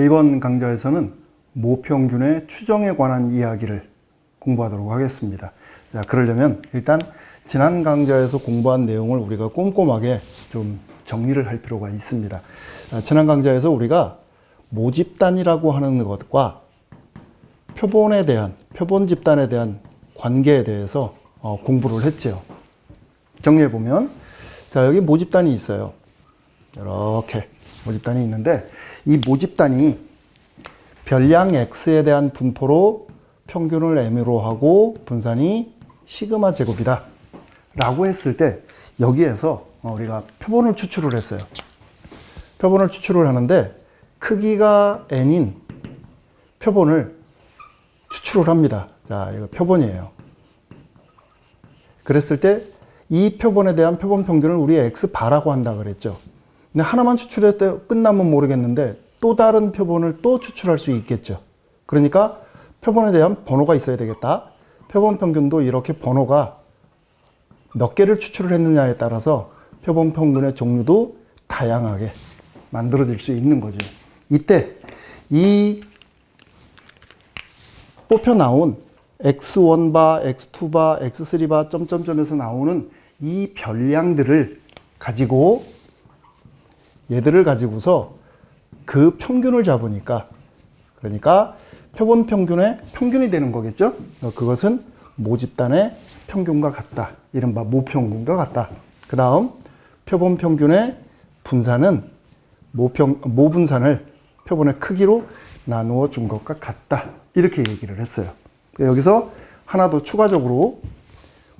이번 강좌에서는 모평균의 추정에 관한 이야기를 공부하도록 하겠습니다. 자, 그러려면 일단 지난 강좌에서 공부한 내용을 우리가 꼼꼼하게 좀 정리를 할 필요가 있습니다. 지난 강좌에서 우리가 모집단이라고 하는 것과 표본에 대한, 표본 집단에 대한 관계에 대해서 공부를 했죠. 정리해보면, 자, 여기 모집단이 있어요. 이렇게 모집단이 있는데, 이 모집단이 별량 X에 대한 분포로 평균을 M으로 하고 분산이 시그마 제곱이다 라고 했을 때, 여기에서 우리가 표본을 추출을 했어요. 표본을 추출을 하는데 크기가 n인 표본을 추출을 합니다. 자, 이거 표본이에요. 그랬을 때 이 표본에 대한 표본 평균을 우리 X바라고 한다 그랬죠. 근데 하나만 추출했을 때 끝나면 모르겠는데 또 다른 표본을 또 추출할 수 있겠죠. 그러니까 표본에 대한 번호가 있어야 되겠다. 표본 평균도 이렇게 번호가 몇 개를 추출을 했느냐에 따라서 표본 평균의 종류도 다양하게 만들어질 수 있는 거죠. 이때 이 뽑혀 나온 X1바, X2바, X3바, 점점점에서 나오는 이 별량들을 가지고 얘들을 가지고서 그 평균을 잡으니까, 그러니까 표본 평균의 평균이 되는 거겠죠. 그것은 모집단의 평균과 같다. 이른바 모평균과 같다. 그 다음 표본 평균의 분산은 모분산을 표본의 크기로 나누어 준 것과 같다. 이렇게 얘기를 했어요. 여기서 하나 더 추가적으로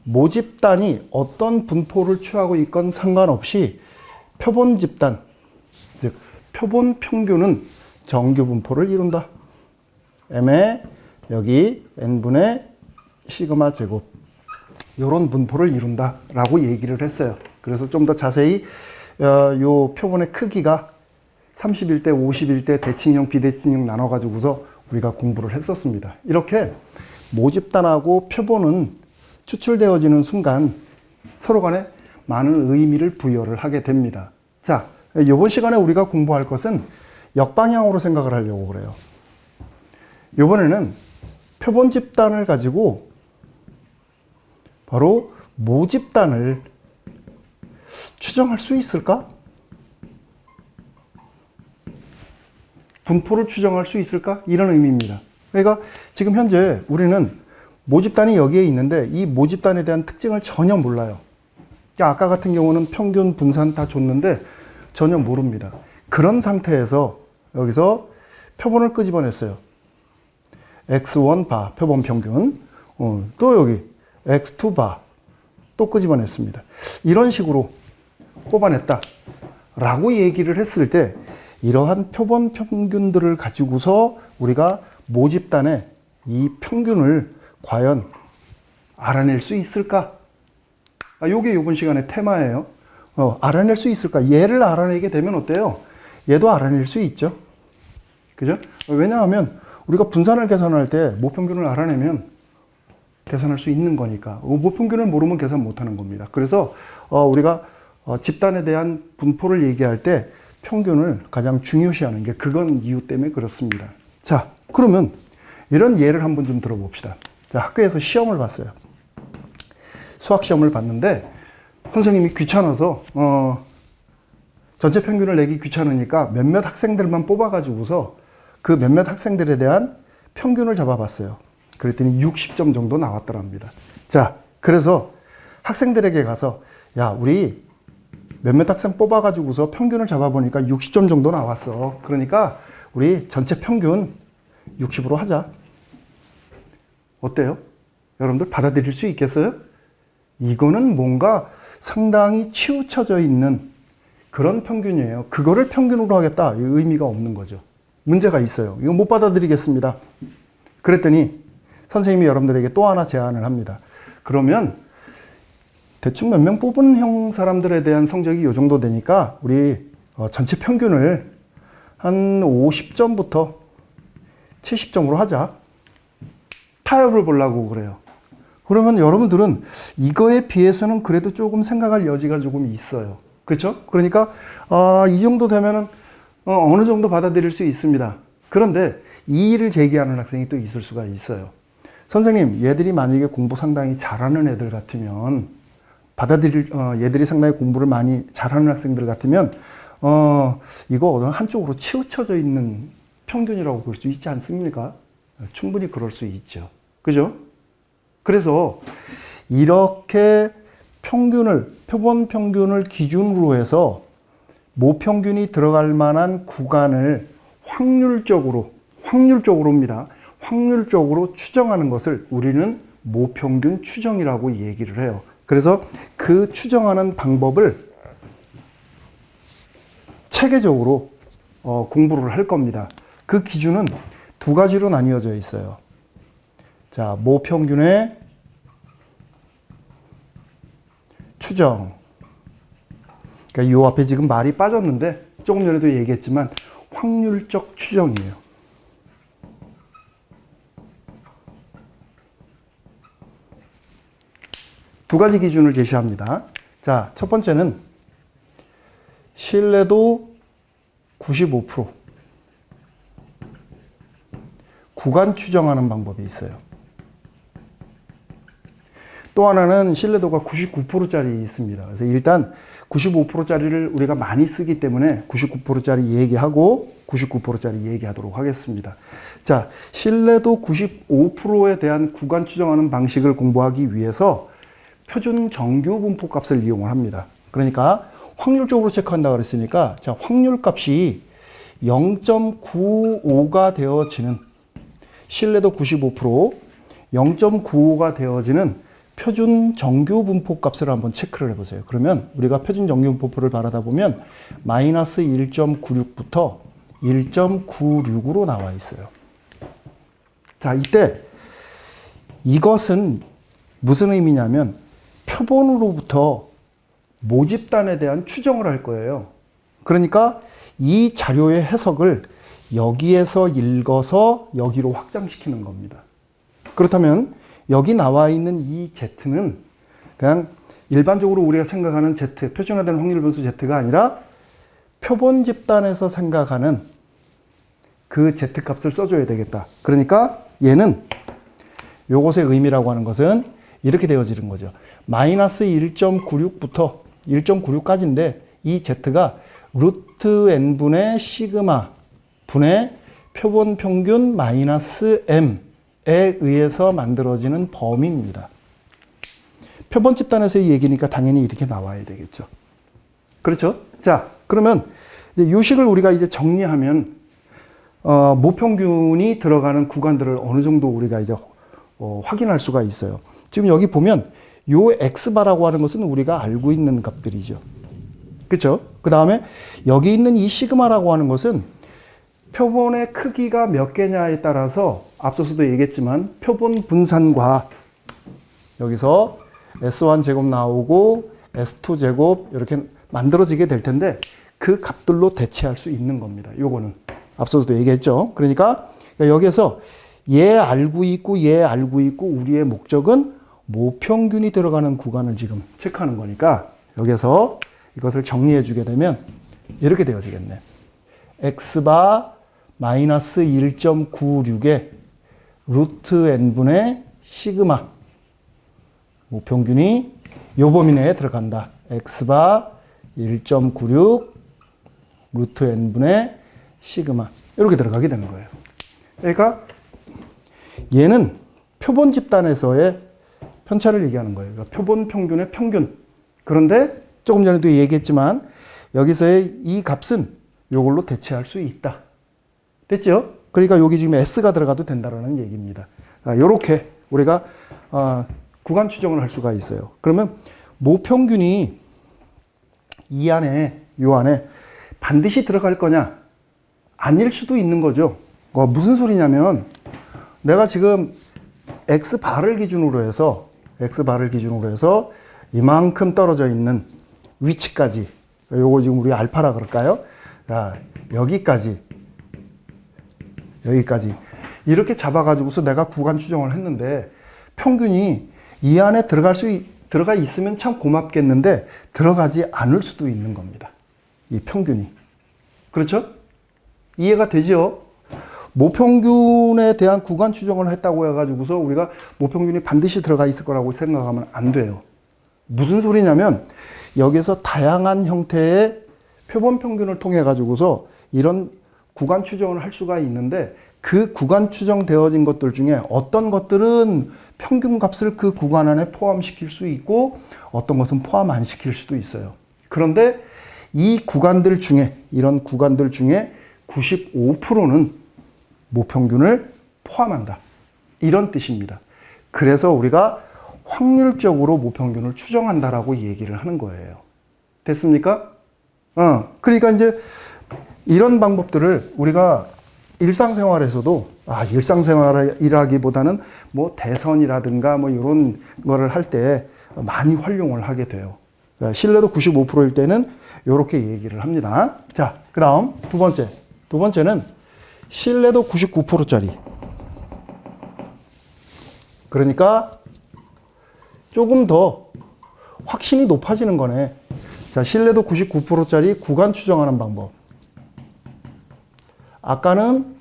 모집단이 어떤 분포를 취하고 있건 상관없이 표본 집단, 즉 표본 평균은 정규 분포를 이룬다. M에 여기 n분의 시그마 제곱 이런 분포를 이룬다 라고 얘기를 했어요. 그래서 좀 더 자세히 요 표본의 크기가 30일 때 50일 때 대칭형 비대칭형 나눠 가지고서 우리가 공부를 했었습니다. 이렇게 모집단하고 표본은 추출되어지는 순간 서로 간에 많은 의미를 부여를 하게 됩니다. 자, 이번 시간에 우리가 공부할 것은 역방향으로 생각을 하려고 그래요. 이번에는 표본 집단을 가지고 바로 모집단을 추정할 수 있을까? 분포를 추정할 수 있을까? 이런 의미입니다. 그러니까 지금 현재 우리는 모집단이 여기에 있는데 이 모집단에 대한 특징을 전혀 몰라요. 아까 같은 경우는 평균, 분산 다 줬는데 전혀 모릅니다. 그런 상태에서 여기서 표본을 끄집어냈어요. X1바 표본 평균, 또 여기 X2바 또 끄집어냈습니다. 이런 식으로 뽑아냈다 라고 얘기를 했을 때 이러한 표본 평균들을 가지고서 우리가 모집단의 이 평균을 과연 알아낼 수 있을까? 요게 이번 시간의 테마예요. 알아낼 수 있을까? 얘를 알아내게 되면 어때요? 얘도 알아낼 수 있죠. 그죠? 왜냐하면 우리가 분산을 계산할 때 모평균을 알아내면 계산할 수 있는 거니까. 모평균을 모르면 계산 못하는 겁니다. 그래서 우리가 집단에 대한 분포를 얘기할 때 평균을 가장 중요시하는 게 그건 이유 때문에 그렇습니다. 자, 그러면 이런 예를 한번 좀 들어봅시다. 자, 학교에서 시험을 봤어요. 수학 시험을 봤는데 선생님이 귀찮아서 전체 평균을 내기 귀찮으니까 몇몇 학생들만 뽑아가지고서 그 몇몇 학생들에 대한 평균을 잡아봤어요. 그랬더니 60점 정도 나왔더랍니다. 자, 그래서 학생들에게 가서 야, 우리 몇몇 학생 뽑아가지고서 평균을 잡아보니까 60점 정도 나왔어. 그러니까 우리 전체 평균 60으로 하자. 어때요? 여러분들 받아들일 수 있겠어요? 이거는 뭔가 상당히 치우쳐져 있는 그런 평균이에요. 그거를 평균으로 하겠다. 의미가 없는 거죠. 문제가 있어요. 이거 못 받아들이겠습니다. 그랬더니 선생님이 여러분들에게 또 하나 제안을 합니다. 그러면 대충 몇 명 뽑은 형 사람들에 대한 성적이 이 정도 되니까 우리 전체 평균을 한 50점부터 70점으로 하자. 타협을 보려고 그래요. 그러면 여러분들은 이거에 비해서는 그래도 조금 생각할 여지가 조금 있어요. 그렇죠? 그러니까 이 정도 되면은 어느 정도 받아들일 수 있습니다. 그런데 이의를 제기하는 학생이 또 있을 수가 있어요. 선생님, 얘들이 만약에 공부 상당히 잘하는 애들 같으면 얘들이 상당히 공부를 많이 잘하는 학생들 같으면 이거 어느 한쪽으로 치우쳐져 있는 평균이라고 볼 수 있지 않습니까? 충분히 그럴 수 있죠. 그죠? 그래서 이렇게 표본 평균을 기준으로 해서 모평균이 들어갈 만한 구간을 확률적으로입니다. 확률적으로 추정하는 것을 우리는 모평균 추정이라고 얘기를 해요. 그래서 그 추정하는 방법을 체계적으로 공부를 할 겁니다. 그 기준은 두 가지로 나뉘어져 있어요. 자, 모평균의 추정. 그러니까 이 앞에 지금 말이 빠졌는데 조금 전에도 얘기했지만 확률적 추정이에요. 두 가지 기준을 제시합니다. 자, 첫 번째는 신뢰도 95%. 구간 추정하는 방법이 있어요. 또 하나는 신뢰도가 99%짜리 있습니다. 그래서 일단 95%짜리를 우리가 많이 쓰기 때문에 99%짜리 얘기하고 99%짜리 얘기하도록 하겠습니다. 자, 신뢰도 95%에 대한 구간 추정하는 방식을 공부하기 위해서 표준 정규 분포 값을 이용을 합니다. 그러니까 확률적으로 체크한다 그랬으니까 자, 확률 값이 0.95가 되어지는 신뢰도 95%, 0.95가 되어지는 표준 정규 분포 값을 한번 체크를 해보세요. 그러면 우리가 표준 정규 분포를 바라다 보면 마이너스 1.96부터 1.96으로 나와 있어요. 자, 이때 이것은 무슨 의미냐면 표본으로부터 모집단에 대한 추정을 할 거예요. 그러니까 이 자료의 해석을 여기에서 읽어서 여기로 확장시키는 겁니다. 그렇다면 여기 나와 있는 이 Z는 그냥 일반적으로 우리가 생각하는 Z, 표준화된 확률 변수 Z가 아니라 표본 집단에서 생각하는 그 Z 값을 써줘야 되겠다. 그러니까 얘는 요것의 의미라고 하는 것은 이렇게 되어지는 거죠. 마이너스 1.96부터 1.96까지인데 이 Z가 루트 n분의 시그마 분의 표본 평균 마이너스 m에 의해서 만들어지는 범위입니다. 표본 집단에서의 얘기니까 당연히 이렇게 나와야 되겠죠. 그렇죠? 자, 그러면 이 식을 우리가 이제 정리하면 모평균이 들어가는 구간들을 어느 정도 우리가 이제 확인할 수가 있어요. 지금 여기 보면 요 x바라고 하는 것은 우리가 알고 있는 값들이죠. 그렇죠? 그 다음에 여기 있는 이 시그마라고 하는 것은 표본의 크기가 몇 개냐에 따라서 앞서서도 얘기했지만 표본 분산과 여기서 S1 제곱 나오고 S2 제곱 이렇게 만들어지게 될 텐데 그 값들로 대체할 수 있는 겁니다. 요거는 앞서서도 얘기했죠. 그러니까 여기에서 얘 알고 있고 얘 알고 있고 우리의 목적은 모평균이 들어가는 구간을 지금 체크하는 거니까 여기서 이것을 정리해 주게 되면 이렇게 되어지겠네. x바 마이너스 1.96에 루트 n분의 시그마 모평균이 요 범위 내에 들어간다. x바 1.96 루트 n분의 시그마 이렇게 들어가게 되는 거예요. 그러니까 얘는 표본 집단에서의 편차를 얘기하는 거예요. 그러니까 표본 평균의 평균. 그런데 조금 전에도 얘기했지만 여기서의 이 값은 이걸로 대체할 수 있다. 됐죠? 그러니까 여기 지금 S가 들어가도 된다는 얘기입니다. 이렇게 우리가 구간 추정을 할 수가 있어요. 그러면 모평균이 이 안에 반드시 들어갈 거냐? 아닐 수도 있는 거죠. 무슨 소리냐면 내가 지금 X바를 기준으로 해서 이만큼 떨어져 있는 위치까지 요거 지금 우리 알파라 그럴까요? 자, 여기까지 이렇게 잡아가지고서 내가 구간 추정을 했는데 평균이 이 안에 들어가 있으면 참 고맙겠는데 들어가지 않을 수도 있는 겁니다. 이 평균이. 그렇죠? 이해가 되죠? 모평균에 대한 구간 추정을 했다고 해가지고서 우리가 모평균이 반드시 들어가 있을 거라고 생각하면 안 돼요. 무슨 소리냐면 여기서 다양한 형태의 표본 평균을 통해 가지고서 이런 구간 추정을 할 수가 있는데 그 구간 추정되어진 것들 중에 어떤 것들은 평균 값을 그 구간 안에 포함시킬 수 있고 어떤 것은 포함 안 시킬 수도 있어요. 그런데 이 구간들 중에 이런 구간들 중에 95%는 모평균을 포함한다. 이런 뜻입니다. 그래서 우리가 확률적으로 모평균을 추정한다라고 얘기를 하는 거예요. 됐습니까? 그러니까 이제 이런 방법들을 우리가 일상생활에서도, 일상생활이라기보다는 뭐 대선이라든가 뭐 이런 거를 할 때 많이 활용을 하게 돼요. 신뢰도 95%일 때는 이렇게 얘기를 합니다. 자, 그 다음 두 번째. 두 번째는 신뢰도 99%짜리. 그러니까 조금 더 확신이 높아지는 거네. 자, 신뢰도 99%짜리 구간 추정하는 방법. 아까는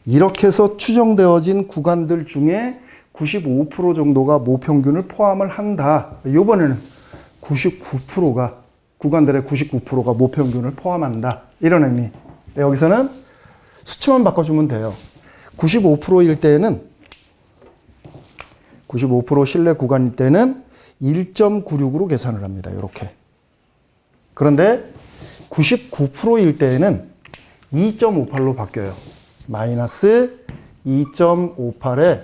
이렇게 해서 추정되어진 구간들 중에 95% 정도가 모평균을 포함을 한다. 이번에는 99%가, 구간들의 99%가 모평균을 포함한다. 이런 의미. 여기서는 수치만 바꿔주면 돼요. 95%일 때는 95% 신뢰 구간일 때는 1.96으로 계산을 합니다. 이렇게. 그런데 99%일 때에는 2.58로 바뀌어요. 마이너스 2.58에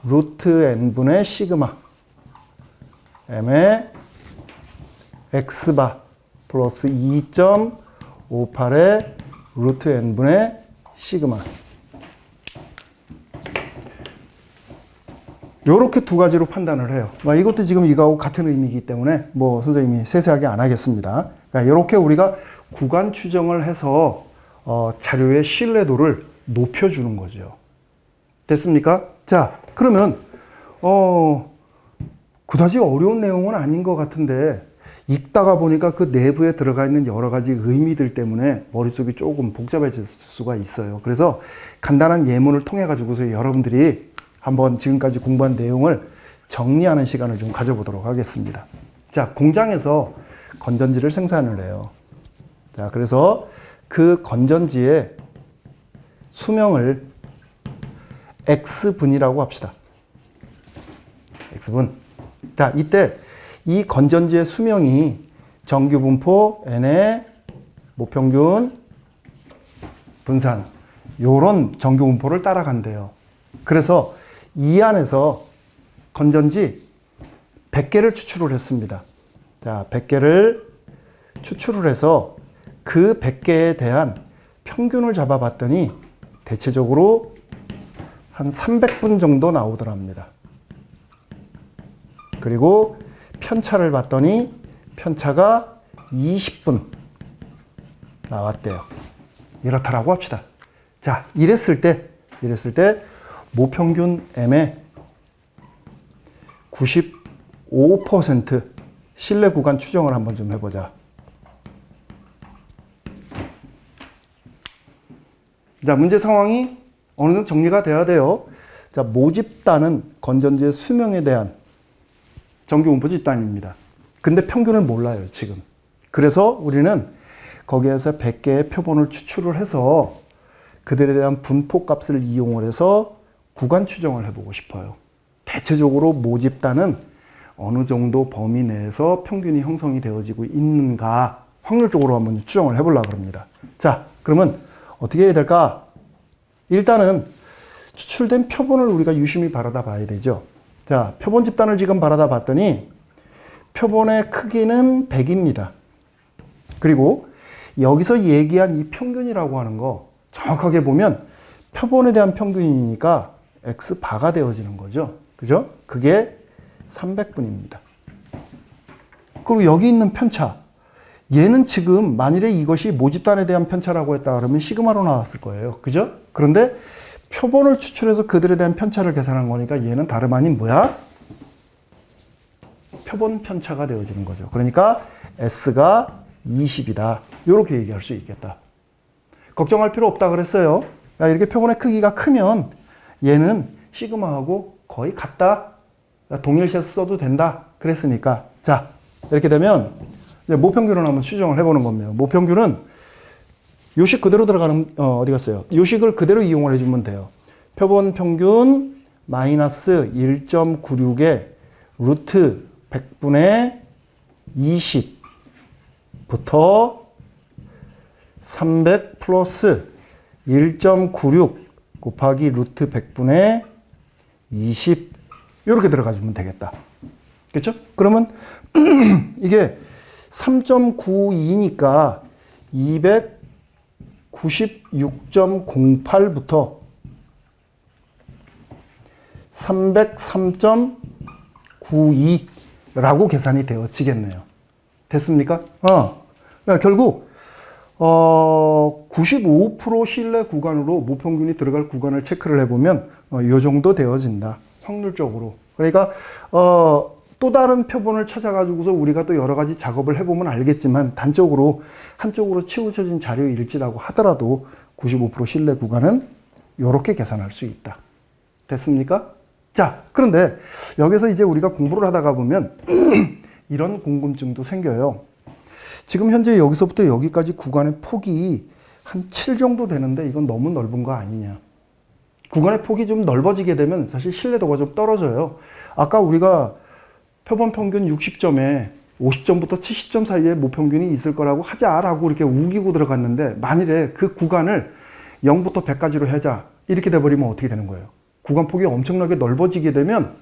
루트 n분의 시그마 m의 x바 플러스 2.58에 루트 n분의 시그마. 요렇게 두 가지로 판단을 해요. 이것도 지금 이거하고 같은 의미이기 때문에 뭐 선생님이 세세하게 안 하겠습니다. 그러니까 이렇게 우리가 구간 추정을 해서 자료의 신뢰도를 높여주는 거죠. 됐습니까? 자, 그러면 그다지 어려운 내용은 아닌 것 같은데 읽다가 보니까 그 내부에 들어가 있는 여러 가지 의미들 때문에 머릿속이 조금 복잡해질 수가 있어요. 그래서 간단한 예문을 통해 가지고서 여러분들이 한번 지금까지 공부한 내용을 정리하는 시간을 좀 가져보도록 하겠습니다. 자, 공장에서 건전지를 생산을 해요. 자, 그래서 그 건전지의 수명을 X분이라고 합시다. X분. 자, 이때 이 건전지의 수명이 정규 분포 N의 모평균 분산 요런 정규 분포를 따라간대요. 그래서 이 안에서 건전지 100개를 추출을 했습니다. 자, 100개를 추출을 해서 그 100개에 대한 평균을 잡아봤더니 대체적으로 한 300분 정도 나오더랍니다. 그리고 편차를 봤더니 편차가 20분 나왔대요. 이렇다라고 합시다. 자, 이랬을 때 모평균 M의 95% 신뢰 구간 추정을 한번 좀 해보자. 자, 문제 상황이 어느 정도 정리가 돼야 돼요. 자, 모집단은 건전지의 수명에 대한 정규 분포 집단입니다. 근데 평균을 몰라요, 지금. 그래서 우리는 거기에서 100개의 표본을 추출을 해서 그들에 대한 분포 값을 이용을 해서 구간 추정을 해보고 싶어요. 대체적으로 모집단은 어느 정도 범위 내에서 평균이 형성이 되어지고 있는가 확률적으로 한번 추정을 해보려고 합니다. 자, 그러면 어떻게 해야 될까? 일단은 추출된 표본을 우리가 유심히 바라다 봐야 되죠. 자, 표본 집단을 지금 바라다 봤더니 표본의 크기는 100입니다. 그리고 여기서 얘기한 이 평균이라고 하는 거 정확하게 보면 표본에 대한 평균이니까 X바가 되어지는 거죠. 그죠? 그게 300분입니다. 그리고 여기 있는 편차. 얘는 지금 만일에 이것이 모집단에 대한 편차라고 했다 그러면 시그마로 나왔을 거예요. 그죠? 그런데 표본을 추출해서 그들에 대한 편차를 계산한 거니까 얘는 다름 아닌 뭐야? 표본 편차가 되어지는 거죠. 그러니까 S가 20이다. 이렇게 얘기할 수 있겠다. 걱정할 필요 없다 그랬어요. 야, 이렇게 표본의 크기가 크면 얘는 시그마하고 거의 같다. 동일시해서 써도 된다. 그랬으니까. 자, 이렇게 되면 이제 모평균을 한번 추정을 해보는 겁니다. 모평균은 요식 그대로 들어가는, 어디 갔어요? 요식을 그대로 이용을 해주면 돼요. 표본 평균 마이너스 1.96에 루트 100분의 20부터 300 플러스 1.96 곱하기 루트 100분의 20 이렇게 들어가주면 되겠다. 그렇죠? 그러면 이게 3.92니까 296.08부터 303.92라고 계산이 되어지겠네요. 됐습니까? 그러니까 결국 95% 신뢰 구간으로 모평균이 들어갈 구간을 체크를 해보면 이 정도 되어진다. 확률적으로. 그러니까 또 다른 표본을 찾아가지고서 우리가 또 여러 가지 작업을 해보면 알겠지만 단적으로 한쪽으로 치우쳐진 자료일지라고 하더라도 95% 신뢰 구간은 이렇게 계산할 수 있다. 됐습니까? 자, 그런데 여기서 이제 우리가 공부를 하다가 보면 이런 궁금증도 생겨요. 지금 현재 여기서부터 여기까지 구간의 폭이 한 7 정도 되는데 이건 너무 넓은 거 아니냐. 구간의 폭이 좀 넓어지게 되면 사실 신뢰도가 좀 떨어져요. 아까 우리가 표본 평균 60점에 50점부터 70점 사이에 모평균이 있을 거라고 하자라고 이렇게 우기고 들어갔는데 만일에 그 구간을 0부터 100까지로 하자 이렇게 돼버리면 어떻게 되는 거예요? 구간 폭이 엄청나게 넓어지게 되면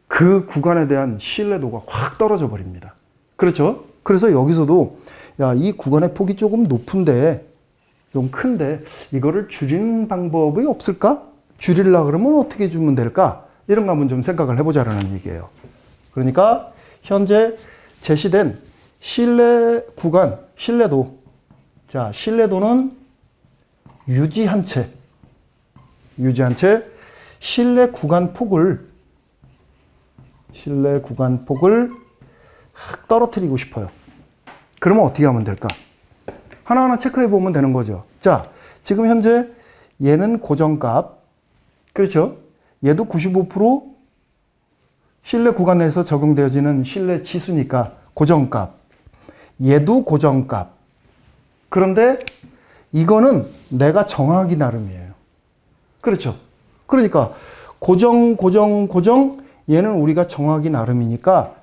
그 구간에 대한 신뢰도가 확 떨어져 버립니다. 그렇죠? 그래서 여기서도 야, 이 구간의 폭이 조금 높은데 좀 큰데 이거를 줄이는 방법이 없을까? 줄이려고 그러면 어떻게 주면 될까? 이런 거 한번 좀 생각을 해보자라는 얘기예요. 그러니까 현재 제시된 신뢰 구간, 신뢰도. 자, 신뢰도는 유지한 채 신뢰 구간 폭을 확 떨어뜨리고 싶어요. 그러면 어떻게 하면 될까? 하나하나 체크해 보면 되는 거죠. 자, 지금 현재 얘는 고정값. 그렇죠? 얘도 95% 신뢰 구간 내에서 적용되어지는 신뢰 지수니까 고정값. 얘도 고정값. 그런데 이거는 내가 정하기 나름이에요. 그렇죠? 그러니까 고정 얘는 우리가 정하기 나름이니까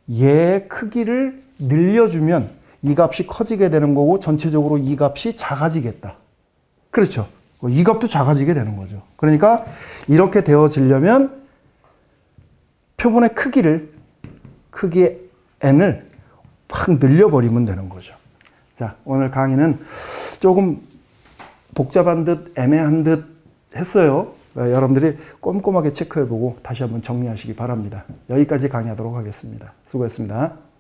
얘의 크기를 늘려주면 이 값이 커지게 되는 거고 전체적으로 이 값이 작아지겠다. 그렇죠? 이 값도 작아지게 되는 거죠. 그러니까 이렇게 되어지려면 표본의 크기의 n을 확 늘려버리면 되는 거죠. 자, 오늘 강의는 조금 복잡한 듯 애매한 듯 했어요. 여러분들이 꼼꼼하게 체크해보고 다시 한번 정리하시기 바랍니다. 여기까지 강의하도록 하겠습니다. 수고했습니다.